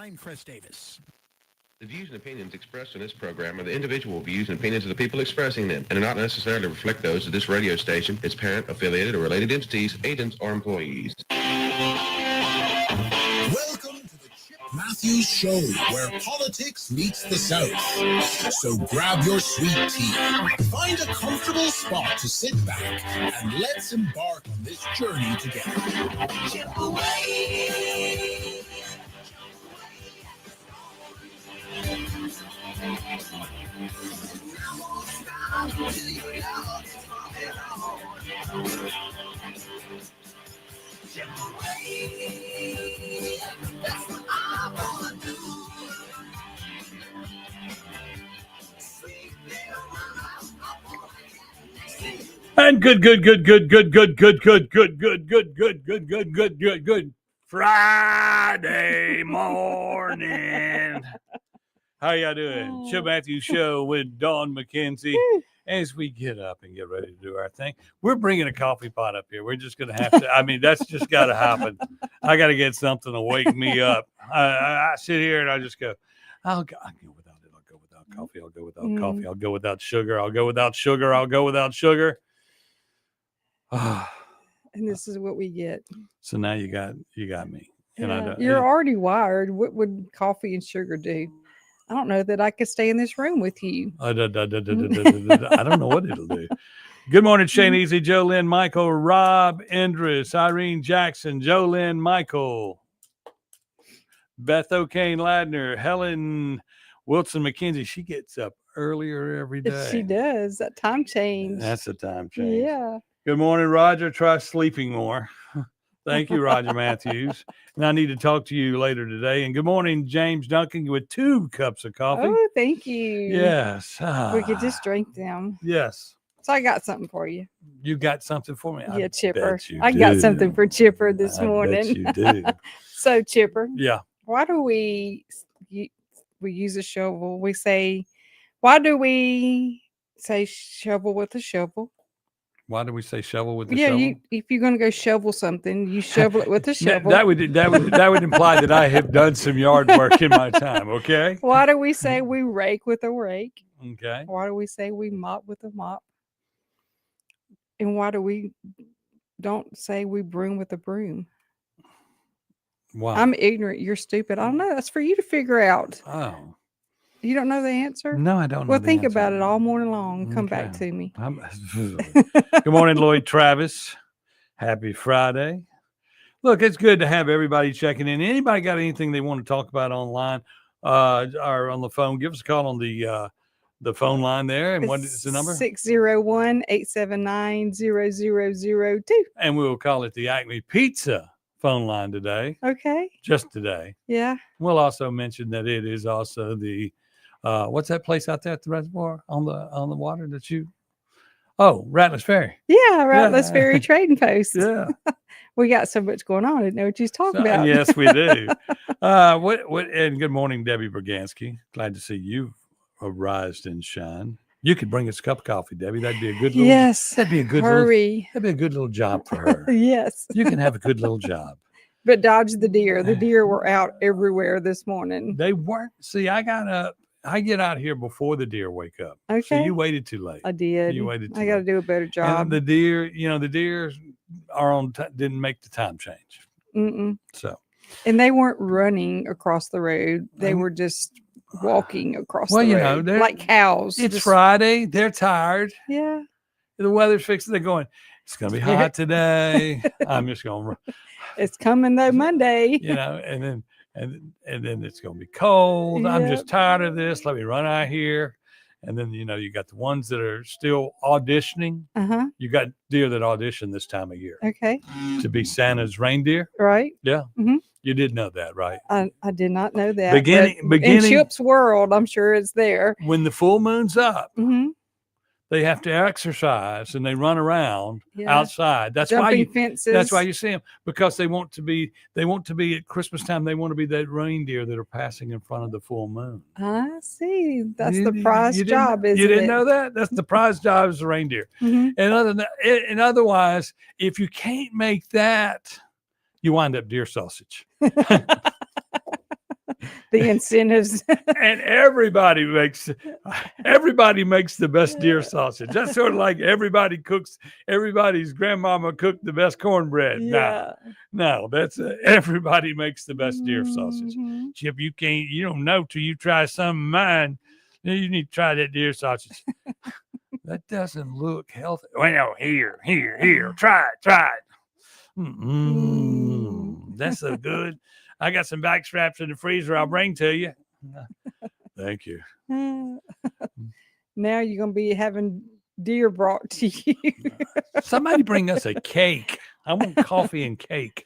I'm Chris Davis. The views and opinions expressed in this program are the individual views and opinions of the people expressing them and do not necessarily reflect those of this radio station, its parent, affiliated, or related entities, agents, or employees. Welcome to the Matthews Show, where politics meets the South. So grab your sweet tea, find a comfortable spot to sit back, and let's embark on this journey together. Chip away. That's what I wanna do. And good Friday morning. How y'all doing? Show Matthews Show with Dawn McKenzie. As we get up and get ready to do our thing, we're bringing a coffee pot up here. We're just going to have to, I mean, that's just got to happen. I got to get something to wake me up. I sit here and I just go, I'll go without it. I'll go without coffee. I'll go without coffee. I'll go without sugar. I'll go without sugar. I'll go without sugar. And this is what we get. So now you got me. And yeah, you're already wired. What would coffee and sugar do? I don't know that I could stay in this room with you. I don't know what it'll do. Good morning, Shane Easy, Joe Lynn, Michael, Rob, Endris, Irene Jackson, Joe Lynn, Michael, Beth O'Kane Ladner, Helen Wilson McKenzie. She gets up earlier every day. She does. That time change. That's a time change. Yeah. Good morning, Roger. Try sleeping more. Thank you, Roger Matthews. And I need to talk to you later today. And good morning, James Duncan, with 2 cups of coffee. Oh, thank you. Yes. We could just drink them. Yes. So I got something for you. You got something for me? Yeah, Chipper. I got something for Chipper this morning. Bet you do. So, Chipper. Yeah. Why do we use a shovel? Why do we say shovel with a shovel? Why do we say shovel with the shovel? Yeah, if you're going to go shovel something, you shovel it with a shovel. That would imply that I have done some yard work in my time, okay? Why do we say we rake with a rake? Okay. Why do we say we mop with a mop? And why do we don't say we broom with a broom? Wow. I'm ignorant. You're stupid. I don't know. That's for you to figure out. Oh. You don't know the answer? No, I don't know. Well, think about it all morning long. Come back to me. Good morning, Lloyd Travis. Happy Friday. Look, it's good to have everybody checking in. Anybody got anything they want to talk about online or on the phone? Give us a call on the phone line there. And what is the number? 601-879-0002. And we'll call it the Acme Pizza phone line today. Okay. Just today. Yeah. We'll also mention that it is also the what's that place out there at the reservoir on the water that you? Oh, Rattlers Ferry. Yeah, Rattlers Ferry Trading Post. Yeah, we got so much going on. I didn't know what you was talking about. Yes, we do. And good morning, Debbie Bergansky. Glad to see you arise and shine. You could bring us a cup of coffee, Debbie. That'd be a good little. Yes. That'd be a good. Hurry. That'd be a good little job for her. Yes. You can have a good little job. But dodge the deer. The deer were out everywhere this morning. They weren't. See, I got up. I get out here before the deer wake up. Okay. So you waited too late. I did. You waited too late. I got to do a better job. And the deer, the deer are on. Didn't make the time change. Mm-mm. So. And they weren't running across the road. They were just walking across the road. Like cows. It's Friday. They're tired. Yeah. The weather's fixing. They're going, it's going to be hot today. I'm just going. It's coming though Monday. And then it's going to be cold. Yep. I'm just tired of this. Let me run out here. And then, you got the ones that are still auditioning. Uh-huh. You got deer that audition this time of year. Okay. To be Santa's reindeer. Right. Yeah. Mm-hmm. You did know that, right? I did not know that. Beginning in Chip's world, I'm sure it's there. When the full moon's up, mm-hmm. they have to exercise and they run around outside. That's jumping fences. That's why you see them, because they want to be at Christmas time. They want to be that reindeer that are passing in front of the full moon. I see. That's the prize job, isn't it? You didn't know that? That's the prize job is the reindeer. Mm-hmm. And otherwise, if you can't make that, you wind up deer sausage. the incentives. And everybody makes the best deer sausage. That's sort of like everybody's grandmama cooked the best cornbread. Yeah. No, that's everybody makes the best deer sausage. Mhm. Chip, you don't know till you try some of mine. You need to try that deer sausage. That doesn't look healthy. Well, here, try it. That's so good. I got some back straps in the freezer I'll bring to you. Thank you. Now you're going to be having deer brought to you. Somebody bring us a cake. I want coffee and cake.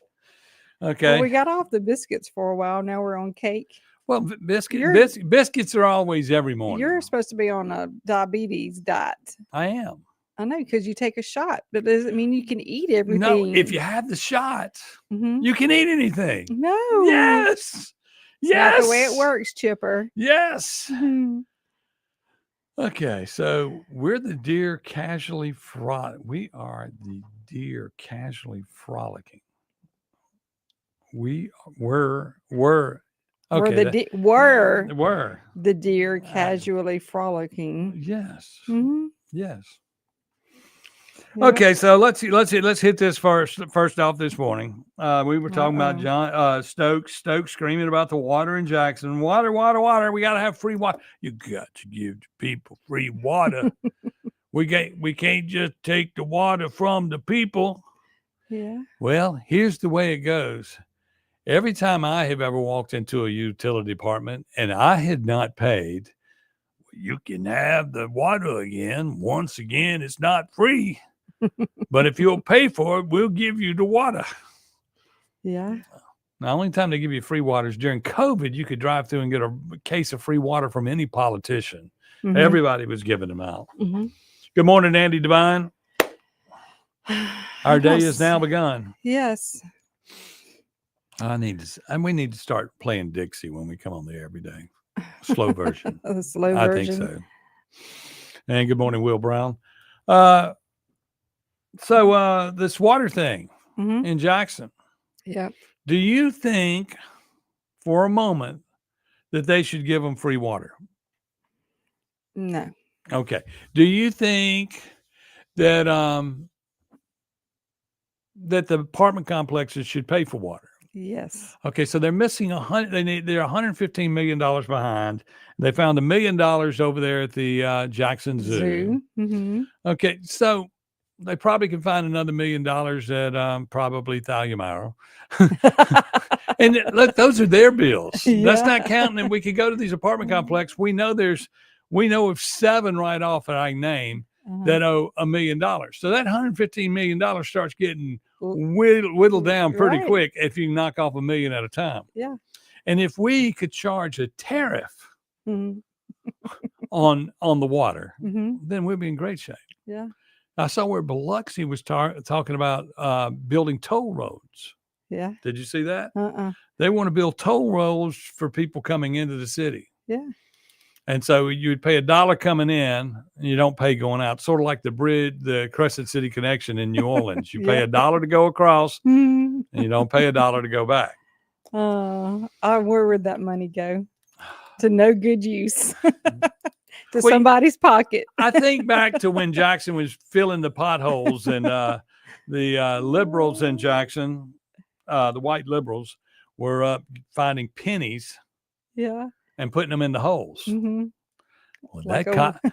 Okay. Well, we got off the biscuits for a while. Now we're on cake. Well, biscuits are always every morning. You're supposed to be on a diabetes diet. I am. I know, because you take a shot, but does it mean you can eat everything? No, if you have the shot, you can eat anything. No. Yes. It's not the way it works, Chipper. Yes. Mhm. Okay, so we're the deer casually We are the deer casually frolicking. Were Okay. Were the deer casually frolicking. Yes. Mhm. Yes. Yeah. Okay, so let's hit this first off this morning. We were talking about John Stokes screaming about the water in Jackson. Water. We got to have free water. You got to give people free water. we can't just take the water from the people. Yeah. Well, here's the way it goes. Every time I have ever walked into a utility department and I had not paid, you can have the water again. Once again, it's not free. But if you'll pay for it, we'll give you the water. Yeah. The only time they give you free water is during COVID. You could drive through and get a case of free water from any politician. Mhm. Everybody was giving them out. Mhm. Good morning, Andy Devine. Our day is now begun. Yes. We need to start playing Dixie when we come on the air every day. Slow version. The slow I version. think so. And good morning, Will Brown. So this water thing in Jackson. Yeah. Do you think for a moment that they should give them free water? No. Okay. Do you think that that the apartment complexes should pay for water? Yes. Okay, so they're missing they're $115 million behind. They found $1 million over there at the Jackson Zoo. Mm-hmm. Okay, so they probably can find another $1 million at probably Thalia Marrow. And look, those are their bills. Yeah. That's not counting. And we could go to these apartment complex. We know of 7 right off that I can name that owe $1 million. So that $115 million starts getting whittled down pretty quick if you knock off $1 million at a time. Yeah. And if we could charge a tariff on the water, then we'd be in great shape. Yeah. I saw where Biloxi was talking about building toll roads. Yeah. Did you see that? They want to build toll roads for people coming into the city. Yeah. And so you would pay $1 coming in and you don't pay going out. Sort of like the Crescent City Connection in New Orleans. You pay $1 to go across and you don't pay $1 to go back. Where would that money go? To no good use. To somebody's pocket. I think back to when Jackson was filling the potholes and the liberals in Jackson, the white liberals, were finding pennies. Yeah. And putting them in the holes. Mm-hmm. Well,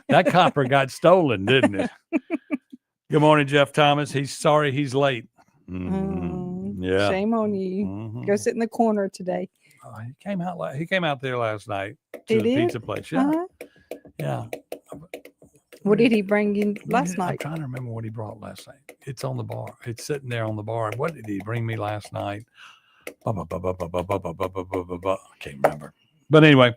that copper got stolen, didn't it? Good morning, Jeff Thomas. He's sorry he's late. Yeah. Shame on you. Go sit in the corner today. He came out there last night to the pizza place. Yeah. Yeah. What did he bring in last night? I'm trying to remember what he brought last night. It's on the bar. It's sitting there on the bar. What did he bring me last night? I can't remember. But anyway,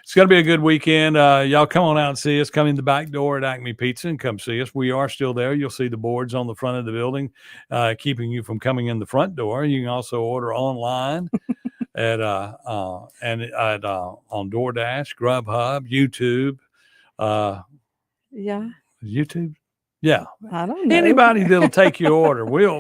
it's going to be a good weekend. Y'all come on out and see us. Come in the back door at Acme Pizza and come see us. We are still there. You'll see the boards on the front of the building, keeping you from coming in the front door. You can also order online on DoorDash, Grubhub, YouTube. Yeah. YouTube. Yeah. I don't know. Anybody that'll take your order, we'll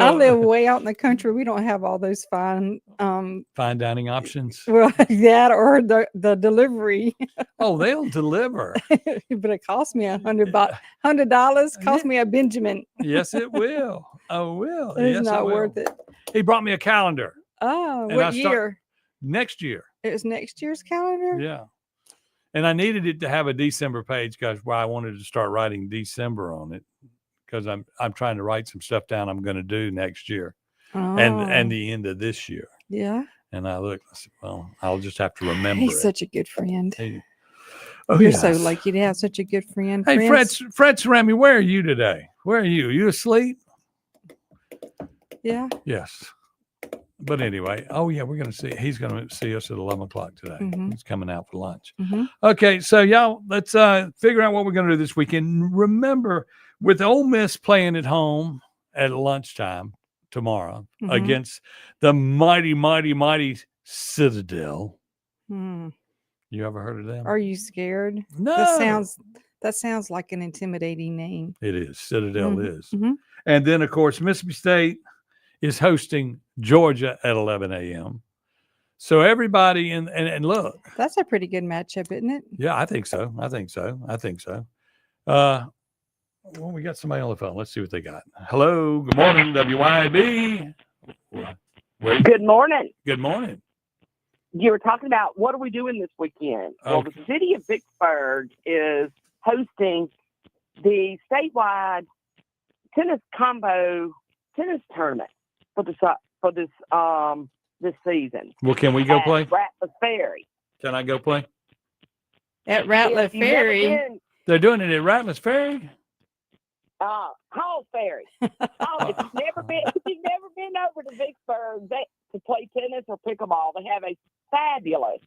I live way out in the country. We don't have all those fine fine dining options. well, that or the delivery. Oh, they'll deliver. But it cost me $100. Cost me a Benjamin. Yes, it will. Oh, will. It's Yes, not it will. worth it. He brought me a calendar. Oh, And what I start- year? Next year. It was next year's calendar. Yeah. And I needed it to have a December page because I wanted to start writing December on it because I'm trying to write some stuff down I'm going to do next year and the end of this year. Yeah. And I said, well, I'll just have to remember. He's such a good friend. Oh, You're yes. so lucky to have such a good friend. Hey, Friends- Fred Cerami, where are you today? Where are you? You asleep? Yeah. Yes. But anyway, we're going to see. He's going to see us at 11 o'clock today. Mhm. He's coming out for lunch. Mhm. Okay, so y'all, let's figure out what we're going to do this weekend. Remember, with Ole Miss playing at home at lunchtime tomorrow Mhm. against the mighty Citadel. Hmm. You ever heard of them? Are you scared? No. That sounds like an intimidating name. It is. Citadel Mhm. is. Mhm. And then, of course, Mississippi State is hosting Georgia at 11 a.m. So everybody and look. That's a pretty good matchup, isn't it? Yeah, I think so. Well, we got somebody on the phone. Let's see what they got. Hello. Good morning, WYB. Good morning. Good morning. You were talking about what are we doing this weekend? Well, Okay. the city of Vicksburg is hosting the statewide tennis tournament for this season. Well, can we go at play? Ratliff Ferry. Can I go play? At Ratliff If you've never Ferry. been, They're doing it at Ratliff Ferry. Hall Ferry. If you've never been over to Vicksburg to play tennis or pickleball, they have a fabulous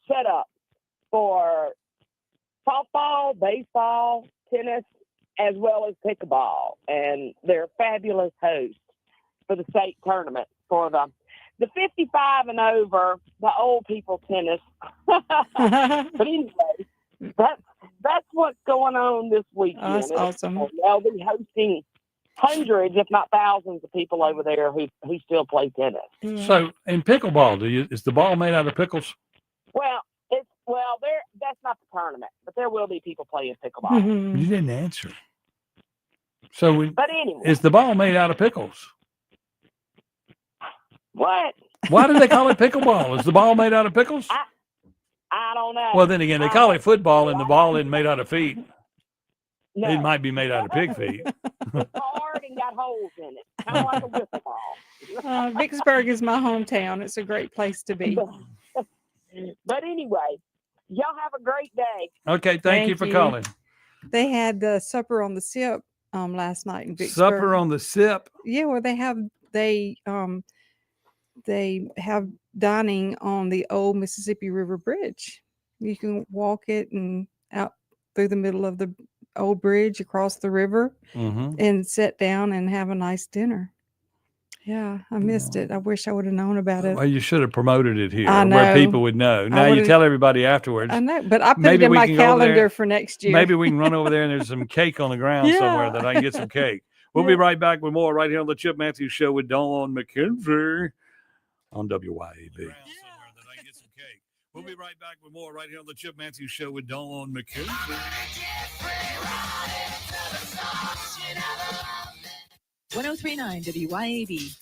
setup for softball, baseball, tennis, as well as pickleball, and they're fabulous hosts for the state tournament for the 55 and over, the old people tennis. But anyway, that's what's going on this weekend. Oh, that's awesome. They'll be hosting hundreds, if not thousands, of people over there who still play tennis. So in pickleball, is the ball made out of pickles? That's not the tournament, but there will be people playing pickleball. Mhm. You didn't answer. So But anyway, is the ball made out of pickles? what? Why do they call it pickleball? Is the ball made out of pickles? I don't know. Well, then again, they call it football, and the ball isn't made out of feet. No. It might be made out of pig feet. It's hard and got holes in it, kind of like a wiffle ball. Vicksburg is my hometown. It's a great place to be. But anyway, y'all have a great day. Okay, thank you for you. calling. They had the supper on the SIP last night in Vicksburg. Supper on the SIP. Yeah, well, they have dining on the old Mississippi River Bridge. You can walk it and out through the middle of the old bridge across the river Mm-hmm. and sit down and have a nice dinner. Yeah, I missed it. I wish I would have known about it. Well, you should have promoted it here I where know. people would know. Now you would've- tell everybody afterwards. I know, but I put Maybe it in we my can go over there. calendar for next year. Maybe we can run over there and there's some cake on the ground somewhere Yeah. that I can get some cake. We'll be right back with more right here on the Chip Matthews Show with Dawn McKenzie on WYAB. We'll be right back with more right here on the Chip Matthews Show with Dawn McKenzie. 1039 WYAB.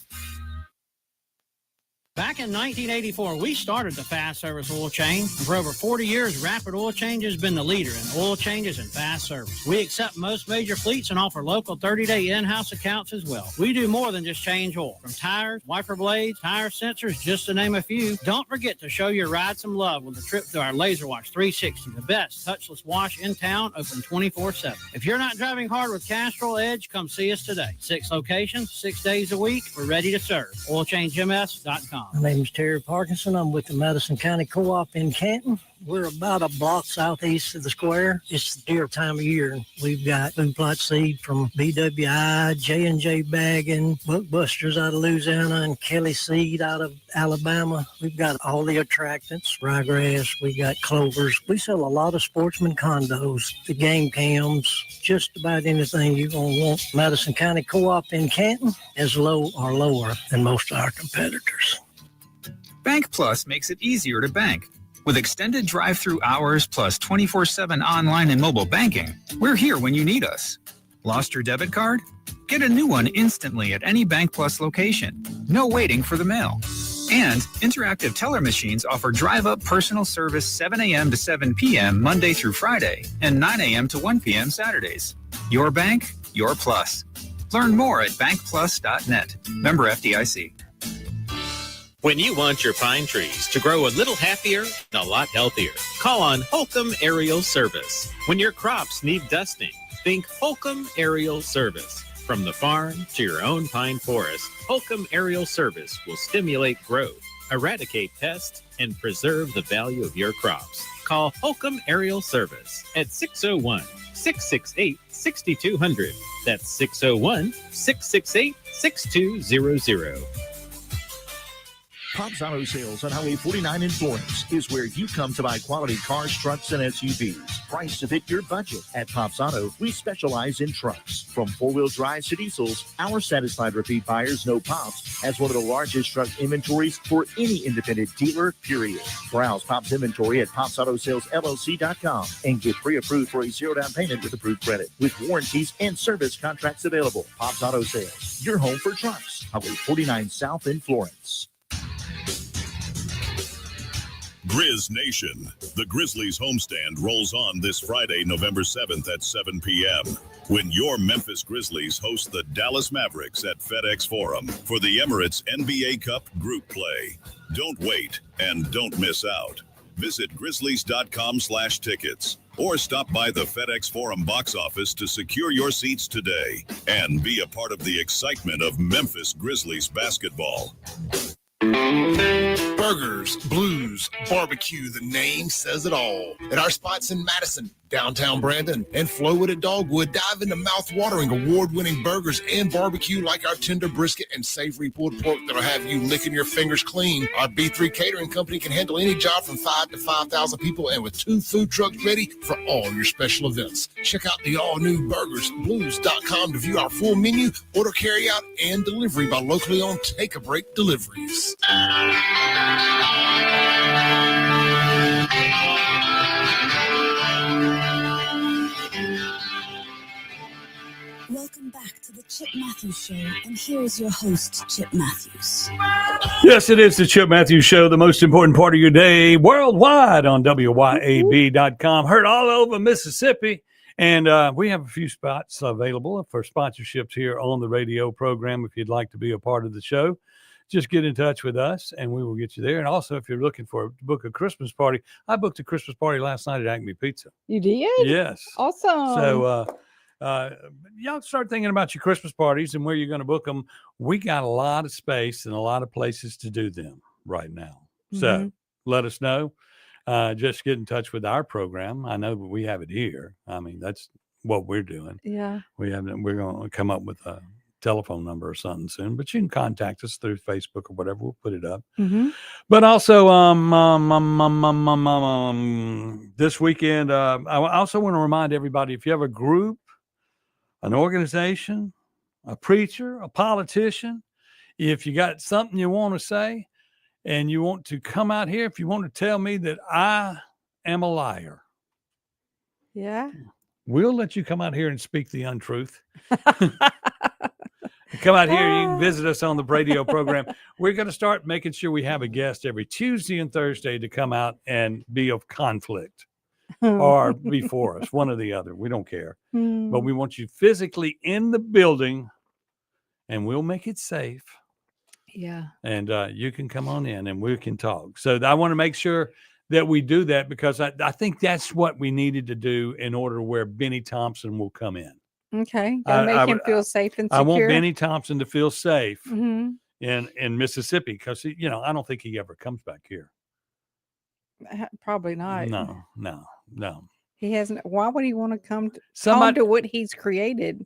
Back in 1984, we started the fast service oil change. And for over 40 years, Rapid Oil Change has been the leader in oil changes and fast service. We accept most major fleets and offer local 30-day in-house accounts as well. We do more than just change oil. From tires, wiper blades, tire sensors, just to name a few. Don't forget to show your ride some love with a trip to our Laser Wash 360, the best touchless wash in town, open 24/7. If you're not driving hard with Castrol Edge, come see us today. 6 locations, 6 days a week. We're ready to serve. OilChangeMS.com. My name is Terry Parkinson. I'm with the Madison County Co-op in Canton. We're about a block southeast of the square. It's the deer time of year. We've got food plot seed from BWI, J&J Bagging, Buckbusters out of Louisiana, and Kelly Seed out of Alabama. We've got all the attractants, ryegrass. We got clovers. We sell a lot of sportsman condos, the game cams, just about anything you're going to want. Madison County Co-op in Canton is low or lower than most of our competitors. Bank Plus makes it easier to bank. With extended drive-through hours plus 24/7 online and mobile banking, we're here when you need us. Lost your debit card? Get a new one instantly at any Bank Plus location. No waiting for the mail. And interactive teller machines offer drive-up personal service 7 a.m. to 7 p.m. Monday through Friday and 9 a.m. to 1 p.m. Saturdays. Your bank, your plus. Learn more at bankplus.net. Member FDIC. When you want your pine trees to grow a little happier and a lot healthier, call on Holcomb Aerial Service. When your crops need dusting, think Holcomb Aerial Service. From the farm to your own pine forest, Holcomb Aerial Service will stimulate growth, eradicate pests, and preserve the value of your crops. Call Holcomb Aerial Service at 601-668-6200. That's 601-668-6200. Pops Auto Sales on Highway 49 in Florence is where you come to buy quality cars, trucks, and SUVs. Priced to fit your budget. At Pops Auto, we specialize in trucks. From four-wheel drives to diesels, our satisfied repeat buyers know Pops has one of the largest truck inventories for any independent dealer, period. Browse Pops inventory at popsautosalesllc.com and get pre-approved for a zero down payment with approved credit. With warranties and service contracts available. Pops Auto Sales, your home for trucks. Highway 49 South in Florence. Grizz Nation. The Grizzlies homestand rolls on this Friday, November 7th at 7 p.m. when your Memphis Grizzlies host the Dallas Mavericks at FedEx Forum for the Emirates NBA Cup group play. Don't wait and don't miss out. Visit grizzlies.com/tickets or stop by the FedEx Forum box office to secure your seats today and be a part of the excitement of Memphis Grizzlies basketball. Burgers, blues, barbecue, the name says it all. At our spots in Madison, downtown Brandon, and Flowood at Dogwood, dive into mouth-watering, award-winning burgers and barbecue like our tender brisket and savory pulled pork that'll have you licking your fingers clean. Our B3 Catering Company can handle any job from 5 to 5,000 people and with 2 food trucks ready for all your special events. Check out the all-new burgersblues.com to view our full menu, order carry-out, and delivery by locally owned Take-A-Break Deliveries. Welcome back to the Chip Matthews Show, and here is your host, Chip Matthews. Yes, it is the Chip Matthews Show, the most important part of your day, worldwide on WYAB.com. Heard all over Mississippi. And we have a few spots available for sponsorships here on the radio program. If you'd like to be a part of the show, just get in touch with us and we will get you there. And also, if you're looking for to book a Christmas party, I booked a Christmas party last night at Acme Pizza. You did? Yes. Awesome. So y'all start thinking about your Christmas parties and where you're going to book them. We got a lot of space and a lot of places to do them right now. So let us know. Just get in touch with our program. I know we have it here. I mean, that's what we're doing. Yeah. We're going to come up with a telephone number or something soon, but you can contact us through Facebook or whatever. We'll put it up. But also, this weekend, I also want to remind everybody, if you have a group, an organization, a preacher, a politician, if you got something you want to say and you want to come out here, if you want to tell me that I am a liar, we'll let you come out here and speak the untruth. Come out here, you can visit us on the radio program. We're going to start making sure we have a guest every Tuesday and Thursday to come out and be of conflict or be for us, one or the other. We don't care. But we want you physically in the building and we'll make it safe. Yeah. And you can come on in and we can talk. So I want to make sure that we do that because I think that's what we needed to do in order where Benny Thompson will come in. Okay. Gotta make him feel safe and secure. I want Benny Thompson to feel safe in Mississippi because, I don't think he ever comes back here. Probably not. No. He hasn't. Why would he want to come Somebody- to what he's created?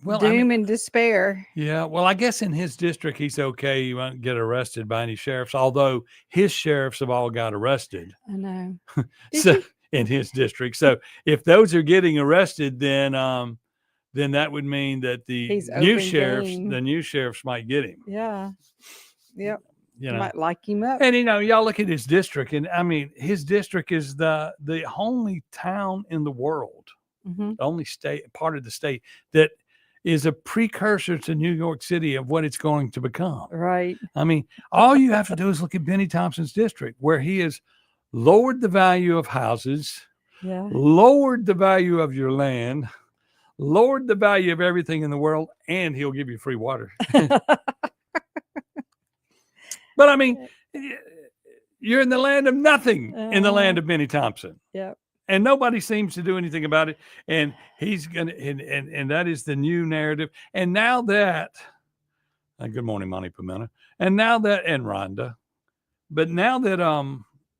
Well, Doom and despair. Yeah, well, I guess in his district he's okay. He won't get arrested by any sheriffs, although his sheriffs have all got arrested. I know. In his district. So if those are getting arrested, then that would mean that the new sheriffs might get him. Yeah. Yep. Might like him up. And y'all look at his district, and I mean, his district is the only town in the world, the only part of the state that is a precursor to New York City of what it's going to become. Right. I mean, all you have to do is look at Benny Thompson's district, where he has lowered the value of houses, lowered the value of your land, lowered the value of everything in the world, and he'll give you free water. But I mean, you're in the land of nothing, in the land of Benny Thompson. Yep. And nobody seems to do anything about it. And he's going to, and that is the new narrative. And now that, good morning, Monty Pimenta. And now that, and Rhonda, but now that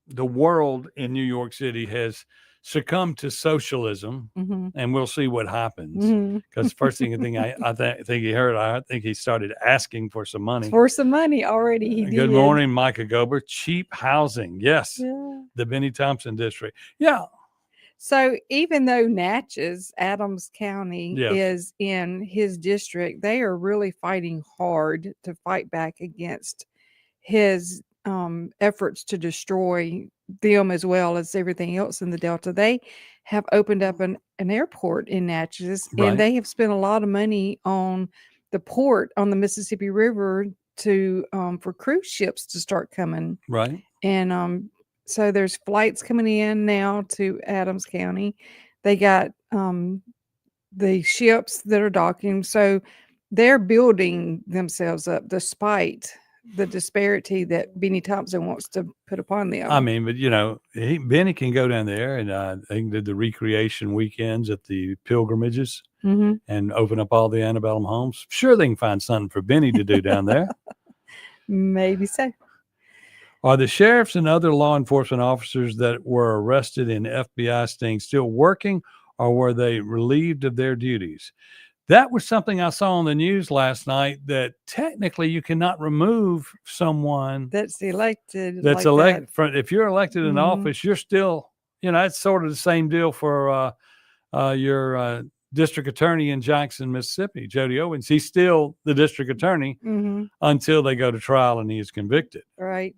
the world in New York City has succumbed to socialism, and we'll see what happens. Because first thing I think he heard, I think he started asking for some money. For some money already. He Good did. morning, Micah Gober. Cheap housing. Yes. Yeah. The Benny Thompson district. Yeah. So even though Natchez, Adams County, is in his district, they are really fighting hard to fight back against his efforts to destroy them as well as everything else in the Delta. They have opened up an airport in Natchez, and they have spent a lot of money on the port on the Mississippi River to for cruise ships to start coming. Right. And so there's flights coming in now to Adams County. They got the ships that are docking. So they're building themselves up despite the disparity that Benny Thompson wants to put upon them. I mean, but Benny can go down there and they did the recreation weekends at the pilgrimages and open up all the antebellum homes. Sure, they can find something for Benny to do down there. Maybe so. Are the sheriffs and other law enforcement officers that were arrested in FBI sting still working, or were they relieved of their duties? That was something I saw on the news last night, that technically you cannot remove someone that's elected. That's like elected. If you're elected in office, you're still, it's sort of the same deal for your district attorney in Jackson, Mississippi, Jody Owens. He's still the district attorney until they go to trial and he is convicted. Right.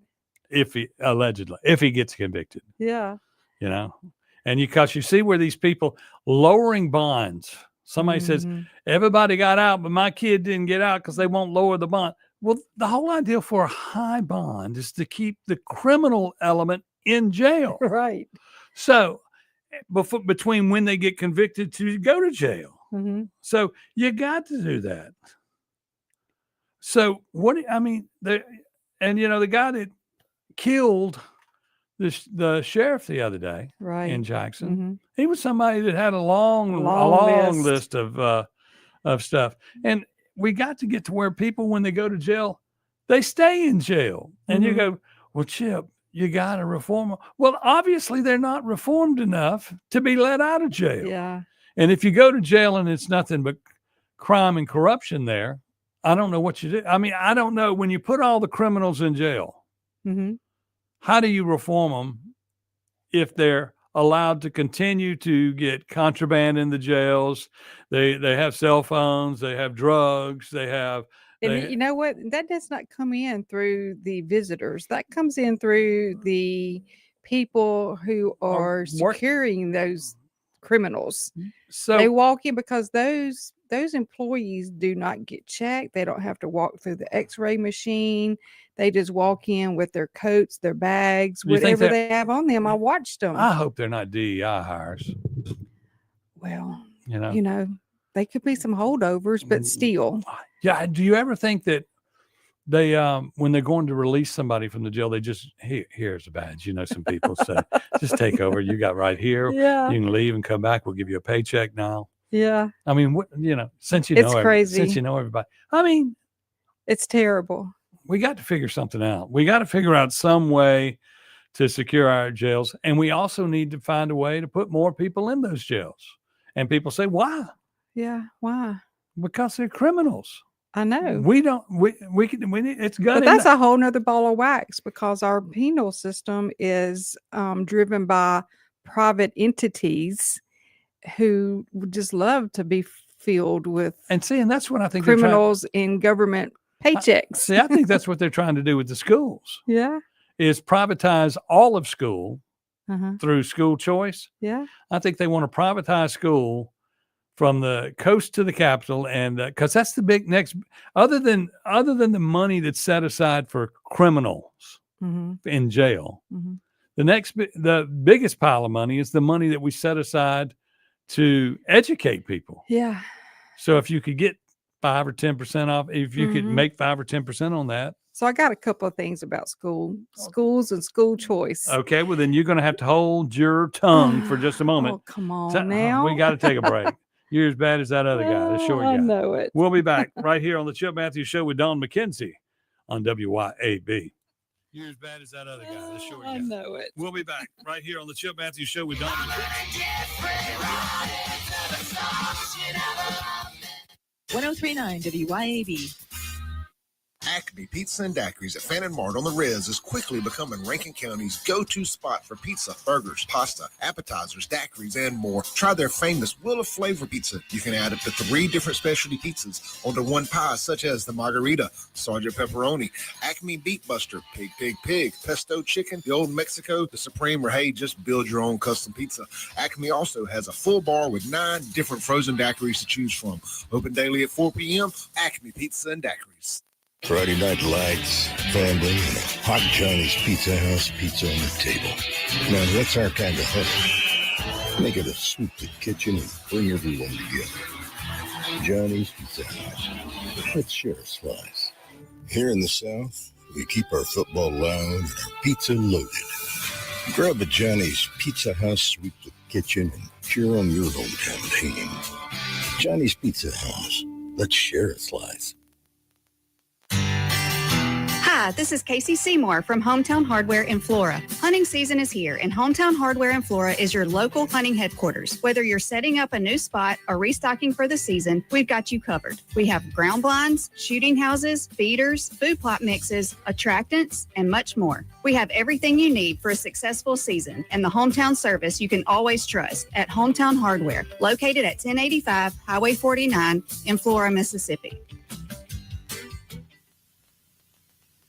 If he gets convicted. Yeah. And because you see where these people lowering bonds. Somebody says, everybody got out, but my kid didn't get out because they won't lower the bond. Well, the whole idea for a high bond is to keep the criminal element in jail. Right. So between when they get convicted to go to jail. So you got to do that. So the guy that killed the sheriff the other day in Jackson, he was somebody that had a long list of stuff. And we got to get to where people, when they go to jail, they stay in jail. And you go, well, Chip, you got to reform them. Well, obviously they're not reformed enough to be let out of jail. Yeah. And if you go to jail and it's nothing but crime and corruption there, I don't know what you do. I mean, I don't know, when you put all the criminals in jail, how do you reform them if they're allowed to continue to get contraband in the jails? They have cell phones, they have drugs, they have. And you know what? That does not come in through the visitors. That comes in through the people who are securing those criminals. So they walk in because those employees do not get checked. They don't have to walk through the x-ray machine. They just walk in with their coats, their bags, whatever they have on them. I watched them. I hope they're not DEI hires. Well, they could be some holdovers, but still. Yeah. Do you ever think that they, when they're going to release somebody from the jail, they just, here's a badge. Some people say, just take over. You got right here. Yeah. You can leave and come back. We'll give you a paycheck now. Yeah. I mean, since it's crazy. Since you know everybody. I mean, it's terrible. We got to figure something out. We got to figure out some way to secure our jails. And we also need to find a way to put more people in those jails. And people say, why? Yeah, why? Because they're criminals. I know. We need, it's got. But that's a whole nother ball of wax, because our penal system is driven by private entities who would just love to be filled with and that's what I think criminals in government paychecks. I think that's what they're trying to do with the schools. Yeah. Is privatize all of school through school choice. Yeah. I think they want to privatize school from the coast to the capital, and because that's the big next, other than the money that's set aside for criminals in jail, the biggest pile of money is the money that we set aside to educate people. Yeah. So if you could get 5 or 10% off, if you could make 5 or 10% on that. So I got a couple of things about schools and school choice. Okay, well then you're going to have to hold your tongue for just a moment. Oh, come on now. We got to take a break. You're as bad as that other guy, the short guy. I know it. We'll be back right here on the Chip Matthews Show with Don McKenzie on WYAB. You're as bad as that other guy, the short guy. I know it. We'll be back right here on the Chip Matthews Show with Don McKenzie. 1039 WYAB. Acme Pizza and Daiquiris at Fannin Mart on the Riz is quickly becoming Rankin County's go-to spot for pizza, burgers, pasta, appetizers, daiquiris, and more. Try their famous Wheel of Flavor pizza. You can add up to 3 different specialty pizzas onto one pie, such as the Margarita, Sergeant Pepperoni, Acme Beat Buster, Pig Pig Pig, Pesto Chicken, the Old Mexico, the Supreme, or hey, just build your own custom pizza. Acme also has a full bar with 9 different frozen daiquiris to choose from. Open daily at 4 p.m. Acme Pizza and Daiquiris. Friday night lights, family, and a hot Johnny's Pizza House pizza on the table. Now, that's our kind of hunt. Make it a sweep the kitchen and bring everyone together. Johnny's Pizza House. Let's share a slice. Here in the South, we keep our football loud and our pizza loaded. Grab a Johnny's Pizza House, sweep the kitchen, and cheer on your hometown team. Johnny's Pizza House. Let's share a slice. Hi, this is Casey Seymour from Hometown Hardware in Flora. Hunting season is here, and Hometown Hardware in Flora is your local hunting headquarters. Whether you're setting up a new spot or restocking for the season, we've got you covered. We have ground blinds, shooting houses, feeders, food plot mixes, attractants, and much more. We have everything you need for a successful season, and the hometown service you can always trust at Hometown Hardware, located at 1085 Highway 49 in Flora, Mississippi.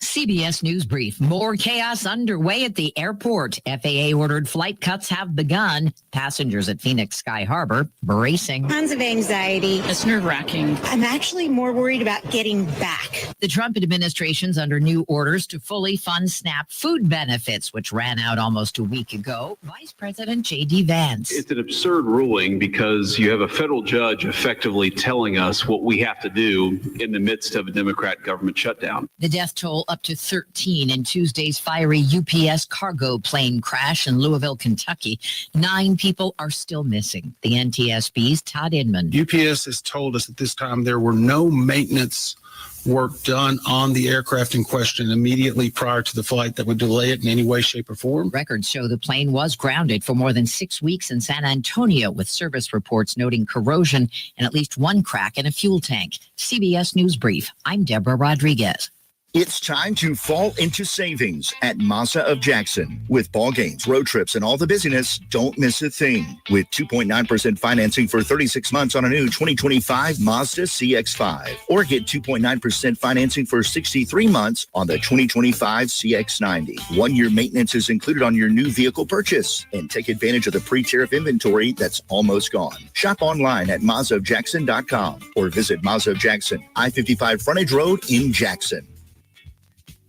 CBS News Brief. More chaos underway at the airport. FAA ordered flight cuts have begun. Passengers at Phoenix Sky Harbor bracing. Tons of anxiety. It's nerve-wracking. I'm actually more worried about getting back. The Trump administration's under new orders to fully fund SNAP food benefits, which ran out almost a week ago. Vice President J.D. Vance. It's an absurd ruling because you have a federal judge effectively telling us what we have to do in the midst of a Democrat government shutdown. The death toll up to 13 in Tuesday's fiery UPS cargo plane crash in Louisville, Kentucky. 9 people are still missing. The NTSB's Todd Inman. UPS has told us at this time there were no maintenance work done on the aircraft in question immediately prior to the flight that would delay it in any way, shape, or form. Records show the plane was grounded for more than 6 weeks in San Antonio, with service reports noting corrosion and at least 1 crack in a fuel tank. CBS News Brief. I'm Deborah Rodriguez. It's time to fall into savings at Mazda of Jackson. With ball games, road trips, and all the busyness, don't miss a thing. With 2.9% financing for 36 months on a new 2025 Mazda CX-5. Or get 2.9% financing for 63 months on the 2025 CX-90. 1-year maintenance is included on your new vehicle purchase. And take advantage of the pre-tariff inventory that's almost gone. Shop online at MazdaofJackson.com or visit Mazda of Jackson, I-55 Frontage Road in Jackson.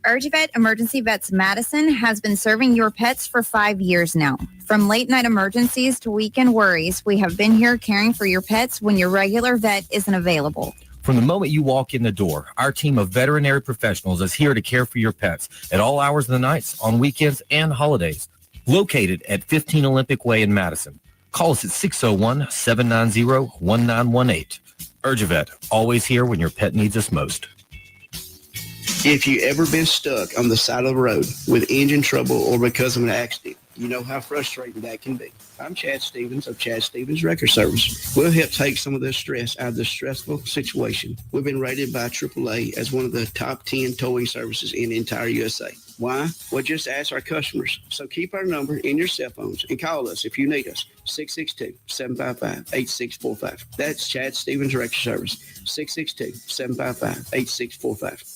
UrgiVet Emergency Vets Madison has been serving your pets for 5 years now. From late night emergencies to weekend worries, we have been here caring for your pets when your regular vet isn't available. From the moment you walk in the door, our team of veterinary professionals is here to care for your pets at all hours of the nights, on weekends, and holidays. Located at 15 Olympic Way in Madison. Call us at 601-790-1918. UrgiVet, always here when your pet needs us most. If you ever been stuck on the side of the road with engine trouble or because of an accident, you know how frustrating that can be. I'm Chad Stevens of Chad Stevens Record Service. We'll help take some of the stress out of this stressful situation. We've been rated by AAA as one of the top 10 towing services in the entire USA. Why? Well, just ask our customers. So keep our number in your cell phones and call us if you need us. 662-755-8645. That's Chad Stevens Record Service. 662-755-8645.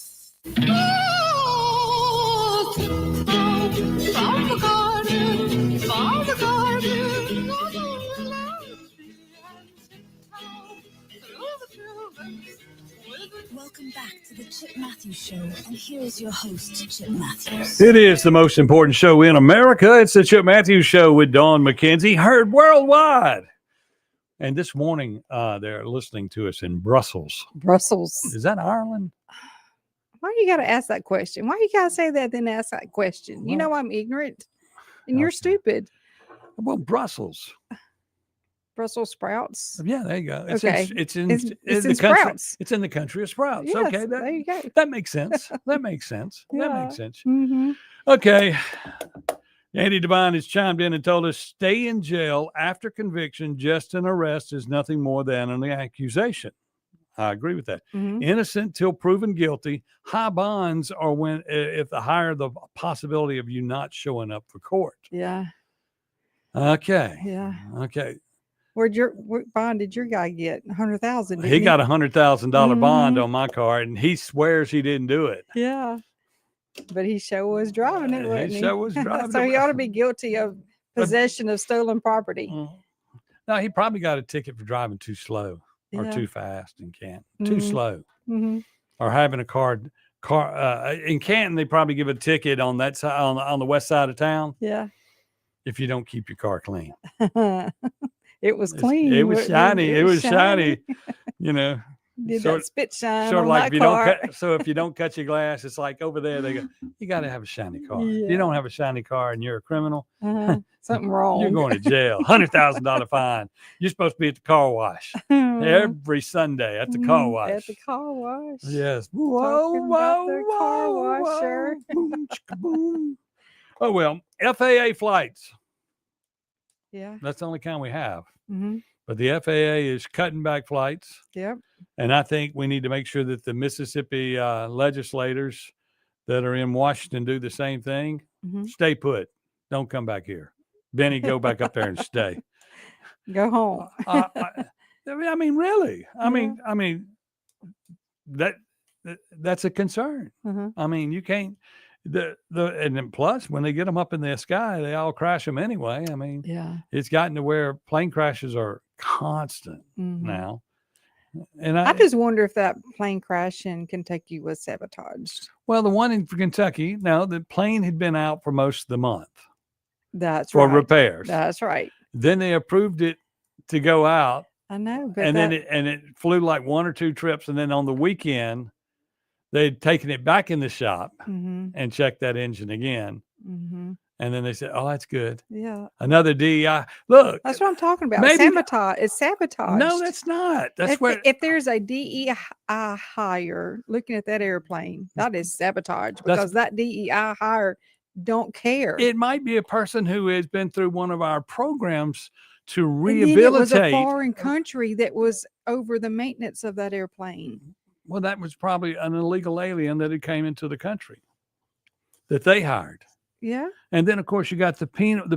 Welcome back to the Chip Matthews Show, and here is your host, Chip Matthews. It is the most important show in America. It's the Chip Matthews Show with Dawn McKenzie, heard worldwide. And this morning, they're listening to us in Brussels. Brussels. Is that Ireland? Why you got to ask that question? Why you got to say that, then ask that question? You know I'm ignorant, and you're stupid. Well, Brussels. Brussels sprouts. Yeah, there you go. It's in the country. Sprouts. It's in the country of Sprouts. Yes, Okay, there you go. That makes sense. That makes sense. Yeah. That makes sense. Mm-hmm. Okay. Andy Devine has chimed in and told us stay in jail after conviction. Just an arrest is nothing more than an accusation. I agree with that. Mm-hmm. Innocent till proven guilty. High bonds are when if the higher the possibility of you not showing up for court. Yeah. Okay. Yeah. Okay. What bond did your guy get? 100,000. He got $100,000 bond Mhm. on my car, and he swears he didn't do it. Yeah. But he sure was driving it, wasn't he? Sure was driving So it. he ought to be guilty of possession of stolen property. No, he probably got a ticket for driving too slow or Yeah. too fast in Canton. Too Mhm. slow. Mm-hmm. Or having a car in Canton, they probably give a ticket on that side on the west side of town Yeah. if you don't keep your car clean. It was clean. It was shiny. It was shiny. You know. Did sort- that spit shine Sort on of like that if you car. don't cut, so if you don't cut your glass, it's like over there they go, you got to have a shiny car. If Yeah. you don't have a shiny car and you're a criminal, Something wrong. you're going to jail. $100,000 fine. You're supposed to be at the car wash every Sunday at the car wash. At the car wash. Yes. Talking about the car washer. Boom, chicka, boom. Oh well, FAA flights. Yeah. That's the only kind we have. Mm-hmm. But the FAA is cutting back flights. Yep. And I think we need to make sure that the Mississippi legislators that are in Washington do the same thing. Mhm. Stay put. Don't come back here. Benny, go back up there and stay. Go home. I mean, really. I mean, that's a concern. Mhm. I mean, you can't. And then plus, when they get them up in the sky, they all crash them anyway. I mean, Yeah. it's gotten to where plane crashes are constant Mhm. now. And I just wonder if that plane crash in Kentucky was sabotaged. well, the one in Kentucky, no, the plane had been out for most of the month That's for right. repairs. That's right. Then they approved it to go out, I know, but and then it flew like one or two trips, and then on the weekend they'd taken it back in the shop Mhm. and checked that engine again, Mhm. and then they said, "Oh, that's good." Yeah. Another DEI. Look, That's what I'm talking about. Maybe- Sabotage. It's sabotage. no, that's not. That's if there's a DEI hire looking at that airplane, that is sabotage because that DEI hire don't care. it might be a person who has been through one of our programs to And then rehabilitate. it was a foreign country that was over the maintenance of that airplane. Well, that was probably an illegal alien that had came into the country that they hired. Yeah. And then, of course, you got the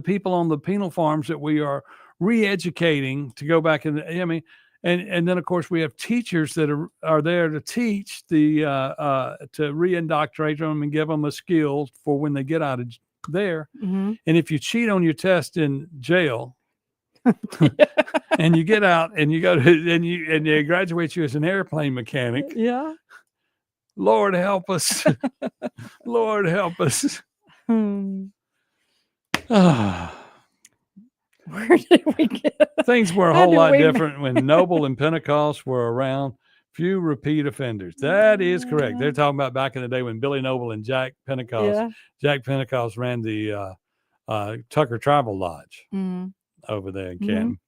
people on the penal farms that we are re-educating to go back in. I mean, and then, of course, we have teachers that are there to teach to re-indoctrinate them and give them a skill for when they get out of there. Mhm. And if you cheat on your test in jail, and you get out and you go to and they graduate you as an airplane mechanic. Yeah. Lord help us. Lord help us. Ah. Where did we get? Things were a How whole did lot we different when Noble and Pentecost were around. Few repeat offenders. That is correct. They're talking about back in the day when Billy Noble and Jack Pentecost. Yeah. Jack Pentecost ran the Tucker Tribal Lodge Mhm. over there in Mhm. Canton.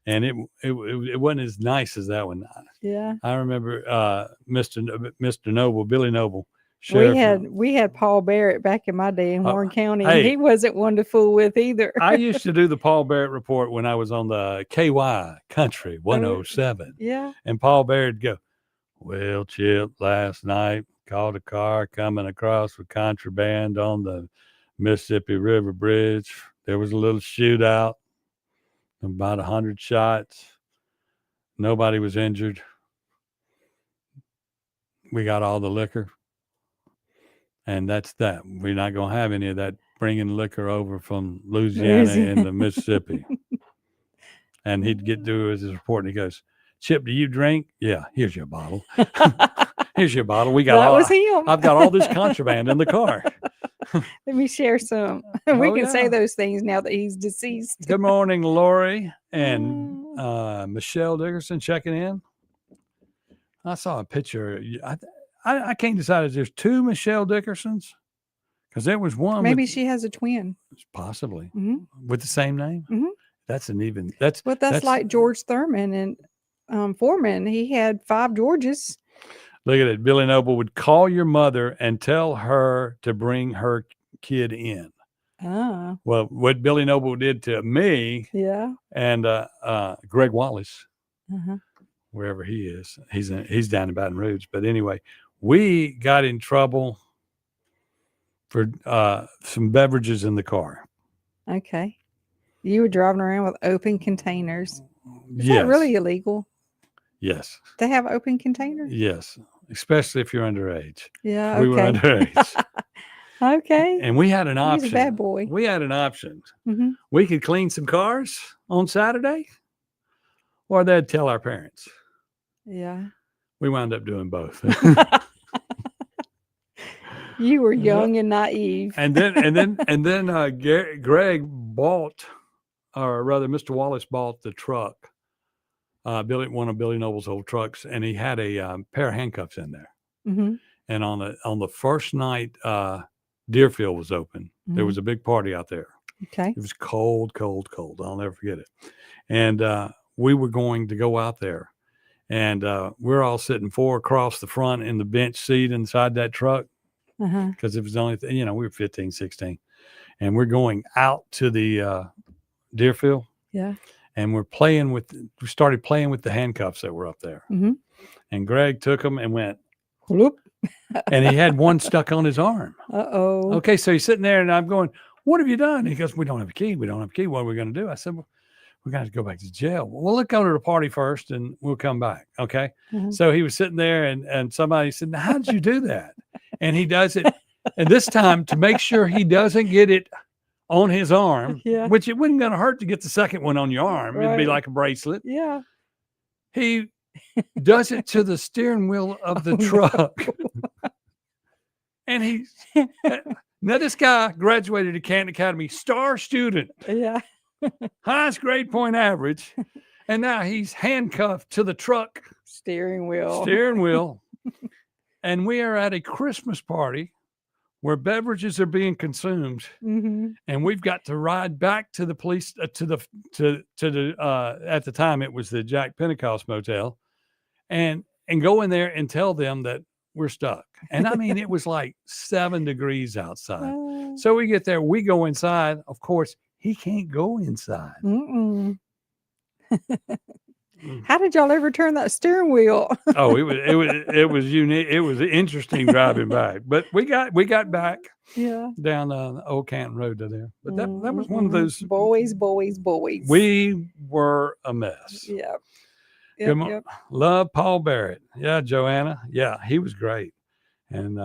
And it wasn't as nice as that one. Yeah. I remember Mr. Noble, Billy Noble, We had Paul Barrett back in my day in Warren County, and he wasn't one to fool with either. I used to do the Paul Barrett report when I was on the KY Country 107. Yeah. And Paul Barrett would go, well, Chip, last night caught a car coming across with contraband on the Mississippi River Bridge. There was a little shootout, about 100 shots. Nobody was injured. We got all the liquor. And that's that. We're not going to have any of that bringing liquor over from Louisiana into Mississippi. And he'd get through his report and he goes, Chip, do you drink? Yeah, here's your bottle. Here's your bottle. We got that was him. I've got all this contraband in the car. Let me share some. We can say those things now that he's deceased. Good morning, Lori and Michelle Dickerson checking in. I saw a picture. I can't decide if there's two Michelle Dickersons because there was one. Maybe she has a twin. Possibly with the same name. Mm-hmm. That's like George Thurman and Foreman. He had 5 Georges. Look at it. Billy Noble would call your mother and tell her to bring her kid in. Ah. Well, what Billy Noble did to me. Yeah. And Greg Wallace. Uh-huh. Wherever he is, he's down in Baton Rouge. But anyway, we got in trouble for some beverages in the car. Okay, you were driving around with open containers. Is that really illegal? Yes. To have open containers? Yes, especially if you're underage. Yeah. We were underage. Okay. And we had an option. He's a bad boy. We had an option. Mm-hmm. We could clean some cars on Saturday, or they'd tell our parents. Yeah. We wound up doing both. You were young and naive. And then Greg bought, or rather Mr. Wallace bought the truck, one of Billy Noble's old trucks, and he had a pair of handcuffs in there. Mm-hmm. And on the first night Deerfield was open, there was a big party out there. Okay. It was cold. I'll never forget it. And we were going to go out there. And we're all sitting 4 across the front in the bench seat inside that truck because it was the only thing, we were 15, 16. And we're going out to the Deerfield. Yeah. And we started playing with the handcuffs that were up there. Mm-hmm. And Greg took them and went, whoop. And he had one stuck on his arm. Uh-oh. Okay, so he's sitting there and I'm going, what have you done? He goes, we don't have a key. What are we going to do? I said, well, we got to go back to jail. Well, let's go to the party first and we'll come back. Okay. Mm-hmm. So he was sitting there and somebody said, now, how did you do that? And he does it. And this time to make sure he doesn't get it on his arm, which it wasn't going to hurt to get the second one on your arm. Right. It'd be like a bracelet. Yeah. He does it to the steering wheel of the truck. No. And now this guy graduated at Canton Academy, star student. Yeah. Highest grade point average. And now he's handcuffed to the truck steering wheel. And we are at a Christmas party where beverages are being consumed. Mm-hmm. And we've got to ride back to the police to the at the time it was the Jack Pentecost Motel and go in there and tell them that we're stuck. And I mean, it was like 7 degrees outside. So we get there, we go inside. Of course, he can't go inside. How did y'all ever turn that steering wheel? Oh, it was unique. It was interesting driving back, but we got back. Yeah. Down Old Canton Road to there. But that was one of those boys. We were a mess. Yeah. Yep. Love Paul Barrett. Yeah, Joanna. Yeah, he was great. And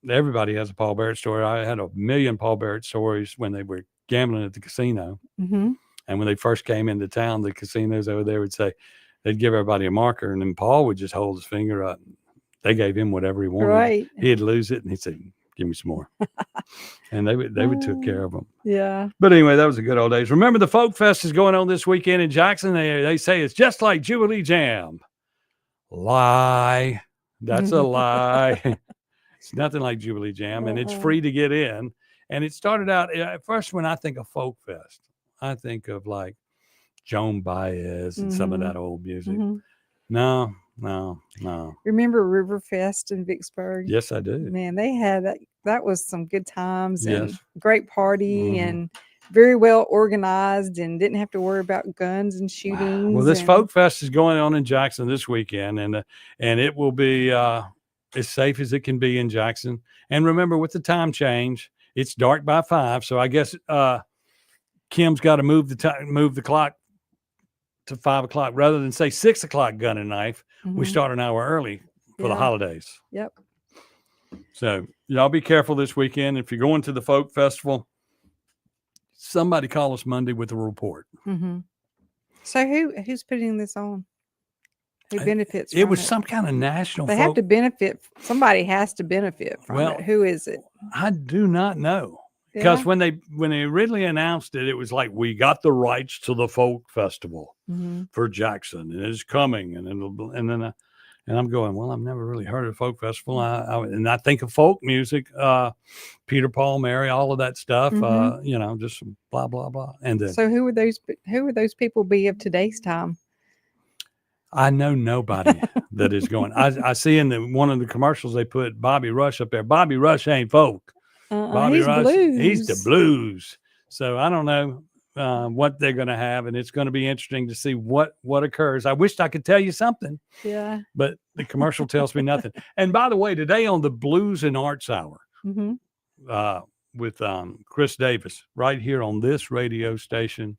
everybody has a Paul Barrett story. I had a million Paul Barrett stories when they were gambling at the casino. Mm-hmm. And when they first came into town, the casinos over there would say, they'd give everybody a marker, and then Paul would just hold his finger up. They gave him whatever he wanted. Right. He'd lose it, and he'd say, give me some more. And they would take care of him. Yeah. But anyway, that was the good old days. Remember, the Folk Fest is going on this weekend in Jackson. They say it's just like Jubilee Jam. Lie. That's a lie. It's nothing like Jubilee Jam, and it's free to get in. And it started out, at first, when I think of Folk Fest, I think of like Joan Baez and some of that old music. Mm-hmm. No, No. Remember Riverfest in Vicksburg? Yes, I do. Man, they had that was some good times and Yes. great party and very well organized and didn't have to worry about guns and shootings. Well, this Folk Fest is going on in Jackson this weekend, and it will be as safe as it can be in Jackson. And remember, with the time change, it's dark by 5, so I guess Kim's got to move the clock to 5 o'clock rather than say 6 o'clock gun and knife. We start an hour early for the holidays. Yep. So y'all be careful this weekend. If you're going to the Folk Festival, somebody call us Monday with a report. So who's putting this on? Who benefits? It was some kind of national. They have to benefit. Somebody has to benefit from it. Who is it? I do not know. Because when they originally announced it, it was like, we got the rights to the folk festival for Jackson, and it's coming, and I'm going, well, I've never really heard of a folk festival, and I think of folk music, Peter, Paul, Mary, all of that stuff, just some blah blah blah. And then, so who would those people be of today's time? I know nobody that is going. I see in one of the commercials they put Bobby Rush up there. Bobby Rush ain't folk. Bobby he's Rush, blues. he's the blues. So I don't know what they're going to have, and it's going to be interesting to see what occurs. I wished I could tell you something. Yeah. But the commercial tells me nothing. And by the way, today on the Blues and Arts Hour with Chris Davis, right here on this radio station,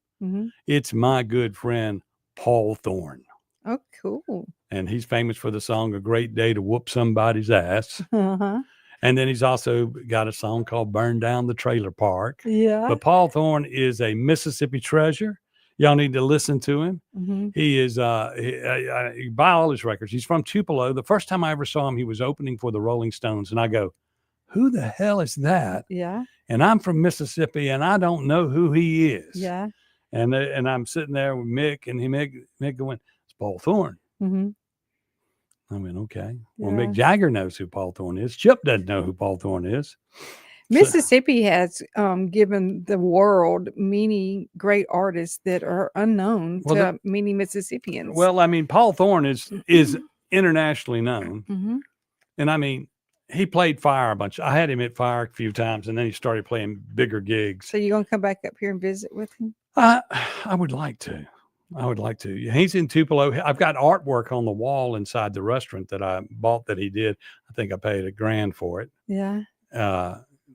it's my good friend Paul Thorne. Oh, cool. And he's famous for the song "A Great Day to Whoop Somebody's Ass." And then he's also got a song called "Burn Down the Trailer Park." Yeah. But Paul Thorne is a Mississippi treasure. Y'all need to listen to him. He is, he buy all his records. He's from Tupelo. The first time I ever saw him, he was opening for the Rolling Stones. And I go, who the hell is that? Yeah. And I'm from Mississippi, and I don't know who he is. Yeah. And I'm sitting there with Mick, and Mick going, it's Paul Thorne. I went, okay. Well, Mick Jagger knows who Paul Thorne is. Chip doesn't know who Paul Thorne is. Mississippi has given the world many great artists that are unknown to many Mississippians. Well, I mean, Paul Thorne is internationally known. And I mean, he played Fire a bunch. I had him at Fire a few times, and then he started playing bigger gigs. So you're going to come back up here and visit with him? I would like to. He's in Tupelo. I've got artwork on the wall inside the restaurant that I bought that he did. I think I paid $1,000 for it. Yeah.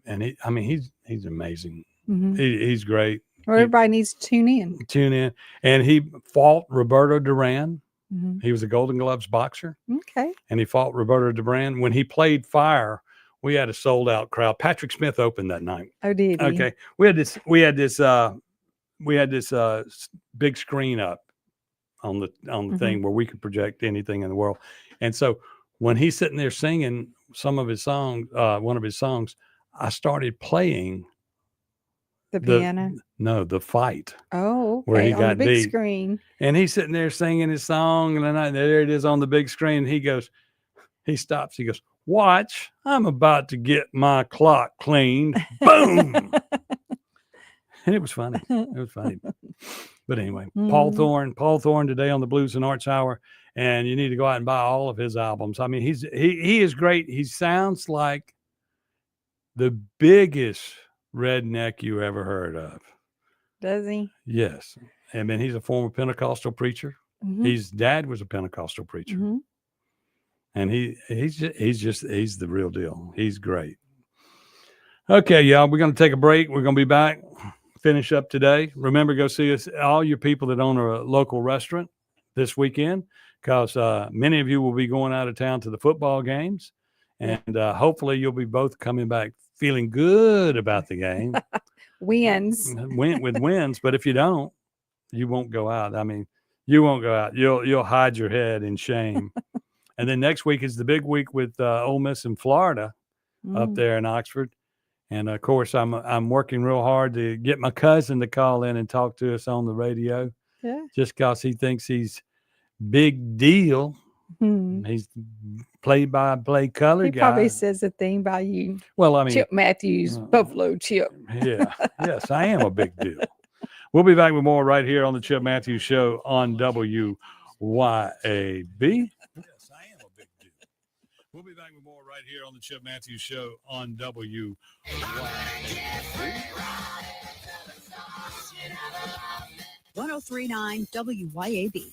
And he's amazing. He's great. Well, everybody needs to tune in. And he fought Roberto Duran. He was a Golden Gloves boxer. Okay. And he fought Roberto Duran. When he played Fire, we had a sold out crowd. Patrick Smith opened that night. Oh, did he? Okay. We had this big screen up on the thing where we could project anything in the world. And so when he's sitting there singing one of his songs, I started playing the piano. No, the fight. Oh, okay. Where he on got the big beat. screen. And he's sitting there singing his song, and there it is on the big screen. He stops. He goes, "Watch, I'm about to get my clock cleaned." Boom. And it was funny. But anyway, Paul Thorne today on the Blues and Arts Hour, and you need to go out and buy all of his albums. I mean, he is great. He sounds like the biggest redneck you ever heard of. Does he? Yes. I mean, he's a former Pentecostal preacher. His dad was a Pentecostal preacher. And he's the real deal. He's great. Okay, y'all, we're going to take a break. We're going to be back. Finish up today. Remember, go see us, all your people that own a local restaurant this weekend, because many of you will be going out of town to the football games, and hopefully you'll be both coming back feeling good about the game. Wins. With wins, but if you don't, you won't go out. I mean, you won't go out. You'll hide your head in shame. And then next week is the big week with Ole Miss in Florida up there in Oxford. And of course, I'm working real hard to get my cousin to call in and talk to us on the radio. Yeah. Just because he thinks he's big deal. He's play-by-play color guy. He probably says a thing by you. Well, I mean, Chip Matthews, Buffalo Chip. Yeah. Yes, I am a big deal. We'll be back with more right here on the Chip Matthews Show on WYAB. We'll be back with more right here on the Chip Matthews Show on W. 1039 WYAB.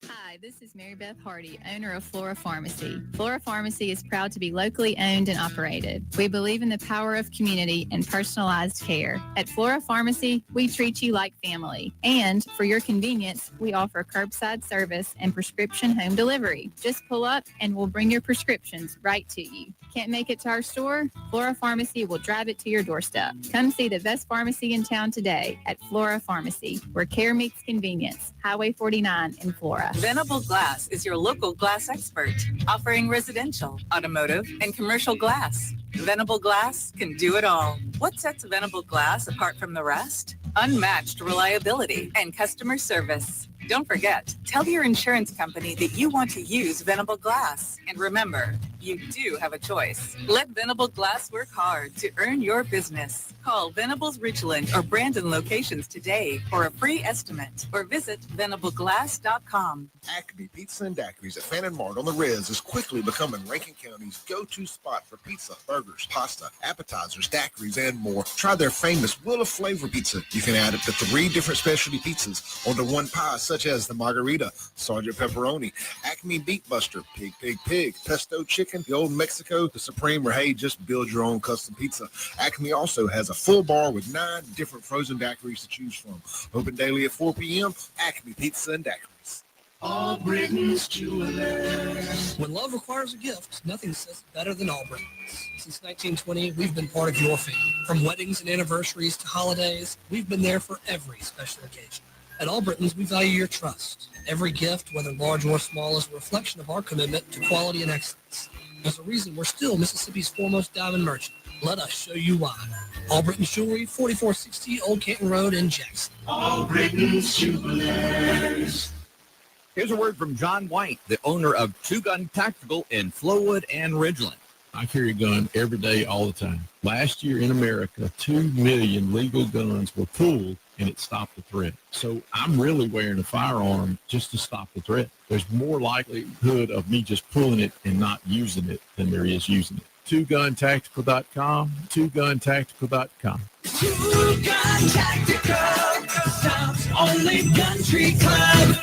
Hi, this is Mary Beth Hardy, owner of Flora Pharmacy. Flora Pharmacy is proud to be locally owned and operated. We believe in the power of community and personalized care. At Flora Pharmacy, we treat you like family. And for your convenience, we offer curbside service and prescription home delivery. Just pull up and we'll bring your prescriptions right to you. Can't make it to our store? Flora Pharmacy will drive it to your doorstep. Come see the best pharmacy in town today at Flora Pharmacy, where care meets convenience. Highway 49 in Flora. Venable Glass is your local glass expert, offering residential, automotive, and commercial glass. Venable Glass can do it all. What sets Venable Glass apart from the rest? Unmatched reliability and customer service. Don't forget, tell your insurance company that you want to use Venable Glass. And remember, you do have a choice. Let Venable Glass work hard to earn your business. Call Venable's Richland or Brandon locations today for a free estimate or visit venableglass.com. Acme Pizza and Daiquiris at Fannin Mart on the Riz is quickly becoming Rankin County's go-to spot for pizza, burgers, pasta, appetizers, daiquiris, and more. Try their famous Wheel of Flavor pizza. You can add up to 3 different specialty pizzas onto one pie, such as the Margarita, Sergeant Pepperoni, Acme Beat Buster, Pig, Pig, Pig, Pesto Chicken, the Old Mexico, the Supreme, or hey, just build your own custom pizza. Acme also has a full bar with 9 different frozen daiquiris to choose from. Open daily at 4 p.m. Acme Pizza and Daiquiris. All Britain's Jewelers. When love requires a gift, nothing says it better than All Britain's. Since 1920, we've been part of your family. From weddings and anniversaries to holidays, we've been there for every special occasion. At All Britain's, we value your trust. Every gift, whether large or small, is a reflection of our commitment to quality and excellence. There's a reason we're still Mississippi's foremost diamond merchant. Let us show you why. All Britain's Jewelry, 4460 Old Canton Road in Jackson. All Britain's Jewelers. Here's a word from John White, the owner of Two Gun Tactical in Flowood and Ridgeland. I carry a gun every day, all the time. Last year in America, 2 million legal guns were pulled, and it stopped the threat. So I'm really wearing a firearm just to stop the threat. There's more likelihood of me just pulling it and not using it than there is using it. TwoGunTactical.com, TwoGunTactical.com. Two Gun Tactical, South's only country club.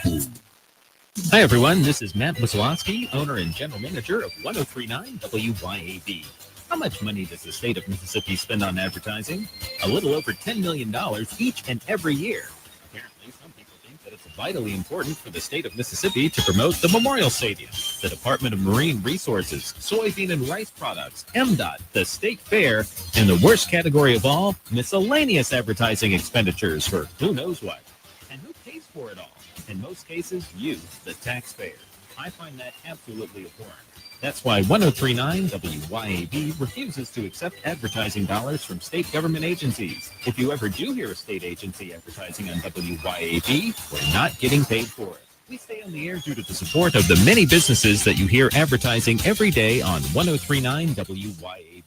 Hi, everyone. This is Matt Wisłowski, owner and general manager of 1039 WYAB. How much money does the state of Mississippi spend on advertising? A little over $10 million each and every year. Apparently, some people think that it's vitally important for the state of Mississippi to promote the Memorial Stadium, the Department of Marine Resources, soybean and rice products, MDOT, the State Fair, and the worst category of all, miscellaneous advertising expenditures for who knows what. And who pays for it all? In most cases, you, the taxpayer. I find that absolutely abhorrent. That's why 1039 WYAB refuses to accept advertising dollars from state government agencies. If you ever do hear a state agency advertising on WYAB, we're not getting paid for it. We stay on the air due to the support of the many businesses that you hear advertising every day on 1039 WYAB.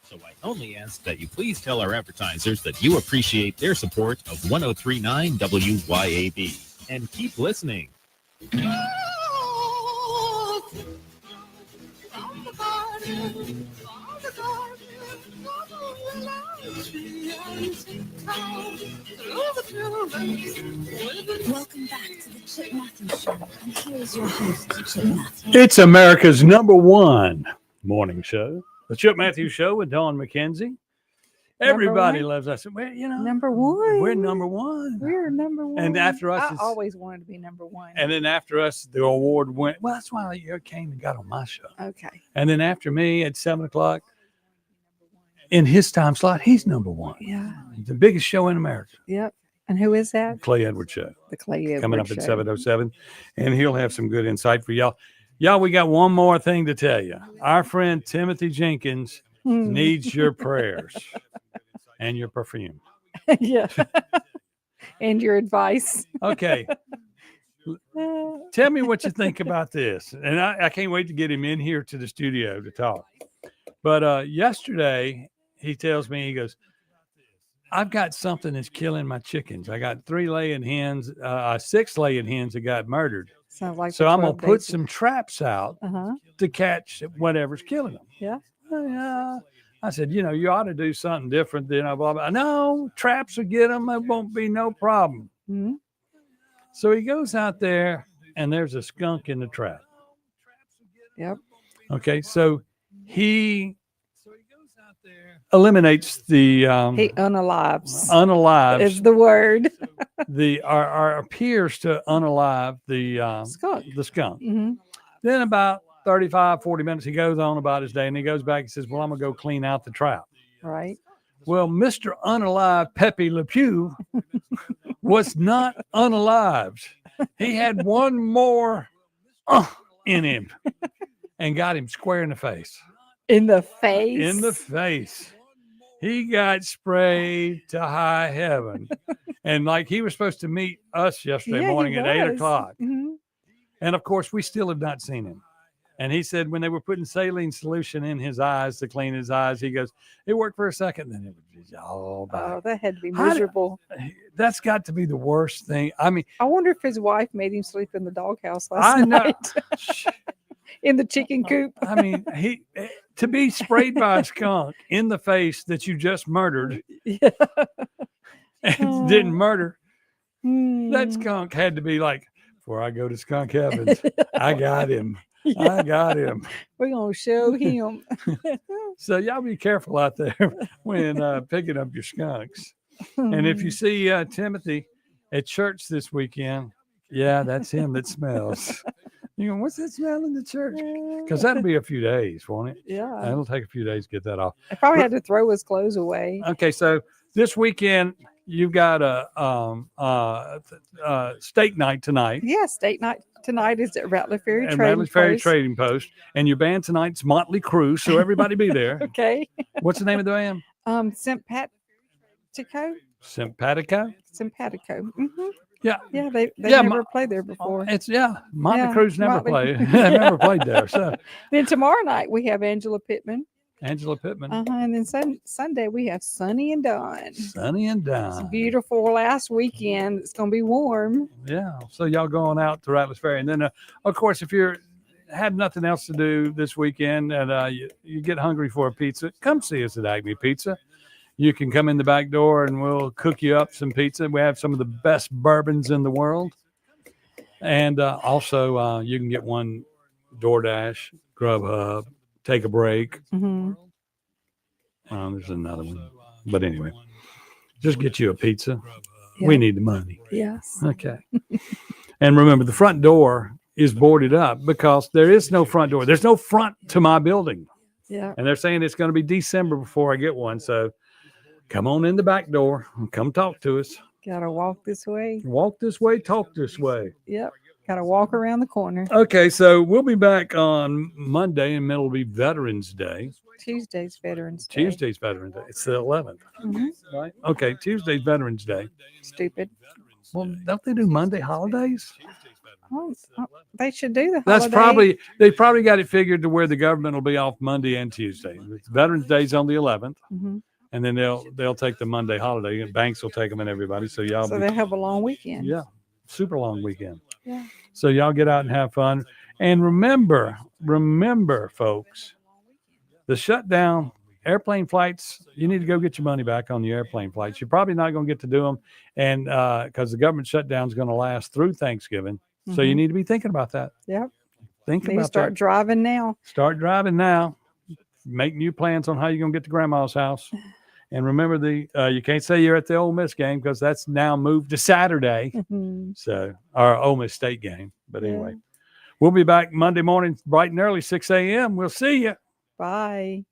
So I only ask that you please tell our advertisers that you appreciate their support of 1039 WYAB. And keep listening. Welcome back to the Chip Matthews Show, and here's your host, Chip Matthews. It's America's #1 morning show, the Chip Matthews Show with Dawn McKenzie. Everybody loves us. Well, you know, number one. We're number one. We're number one. And after us, I always wanted to be number one. and then after us, the award went. Well, that's why you came and got on my show. Okay. And then after me at 7:00 in his time slot, he's number one. Yeah. The biggest show in America. Yep. And who is that? Clay Edwards Show. The Clay Edwards coming up Show. at 7:07, and he'll have some good insight for y'all. Y'all, we got one more thing to tell you. Our friend Timothy Jenkins needs your prayers and your perfume. Yeah. And your advice. Okay. Tell me what you think about this. And I can't wait to get him in here to the studio to talk. But yesterday, he tells me, he goes, I've got something that's killing my chickens. I got 3 laying hens, 6 laying hens that got murdered. Sounds like So the I'm going 12 to put days. some traps out to catch whatever's killing them. Yeah. I said, you ought to do something different than blah, blah. No, traps will get them. It won't be no problem. Mm-hmm. So he goes out there and there's a skunk in the trap. Yep. Okay. So he eliminates the he unalives. Unalives is the word. Appears to unalive the skunk. The skunk. Mm-hmm. Then about 35, 40 minutes, he goes on about his day and he goes back and says, well, I'm going to go clean out the trap. Right. Well, Mr. Unalive Pepe Le Pew was not unalived. He had one more in him and got him square in the face. In the face? In the face. He got sprayed to high heaven. And like he was supposed to meet us yesterday morning at 8 o'clock. Mm-hmm. And of course, we still have not seen him. And he said when they were putting saline solution in his eyes to clean his eyes, he goes, it worked for a second, then it was all back. Oh, that had to be miserable. That's got to be the worst thing. I mean, I wonder if his wife made him sleep in the doghouse last night. In the chicken coop. I mean, to be sprayed by a skunk in the face that you just murdered and didn't murder, that skunk had to be like, before I go to skunk heavens, I got him. I got him. We're going to show him. So y'all be careful out there when picking up your skunks. And if you see Timothy at church this weekend, that's him that smells. You go, what's that smell in the church? Because that'll be a few days, won't it? Yeah. It'll take a few days to get that off. I probably had to throw his clothes away. Okay, so this weekend you've got a steak night tonight. Yeah, steak night tonight is at Rattler Ferry And Trading Rattler Ferry Post. Trading Post. And your band tonight's Motley Crue, so everybody be there. Okay. What's the name of the band? Simpatico. Simpatico? Simpatico. Mm-hmm. Yeah. Yeah, they never played there before. Motley Crue's never played. They never played there. So then tomorrow night we have Angela Pittman. Angela Pittman. And then Sunday we have Sonny and Dawn. Sonny and Dawn. It's beautiful last weekend. It's going to be warm. Yeah. So y'all going out to Rattler's Ferry. And then, of course, if you're had nothing else to do this weekend and you get hungry for a pizza, come see us at Acme Pizza. You can come in the back door and we'll cook you up some pizza. We have some of the best bourbons in the world. And also you can get one DoorDash, Grubhub, Take a Break. Mm-hmm. There's another one. But anyway, just get you a pizza. Yeah. We need the money. Yes. Okay. And remember, the front door is boarded up because there is no front door. There's no front to my building. Yeah. And they're saying it's going to be December before I get one. So come on in the back door and come talk to us. Gotta walk this way. Walk this way, talk this way. Yep. Gotta walk around the corner. Okay, so we'll be back on Monday, and it'll be Veterans Day. Tuesday's Veterans Day. Tuesday's Veterans Day. It's the 11th, Mm-hmm. right? Okay, Tuesday's Veterans Day. Stupid. Well, don't they do Monday holidays? They should do the That's holiday. they probably got it figured to where the government will be off Monday and Tuesday. Veterans Day's on the 11th. Mm-hmm. And then they'll take the Monday holiday, and banks will take them and everybody. So y'all, So they have a long weekend. yeah, super long weekend. Yeah. So y'all get out and have fun. And remember, folks, the shutdown, airplane flights, you need to go get your money back on the airplane flights. You're probably not going to get to do them, and because the government shutdown is going to last through Thanksgiving. So you need to be thinking about that. Yep. Think Need about to start that. driving now. Start driving now. Make new plans on how you're going to get to Grandma's house. And remember, you can't say you're at the Ole Miss game because that's now moved to Saturday. Mm-hmm. So our Ole Miss State game. But anyway, we'll be back Monday morning, bright and early, 6 a.m. We'll see you. Bye.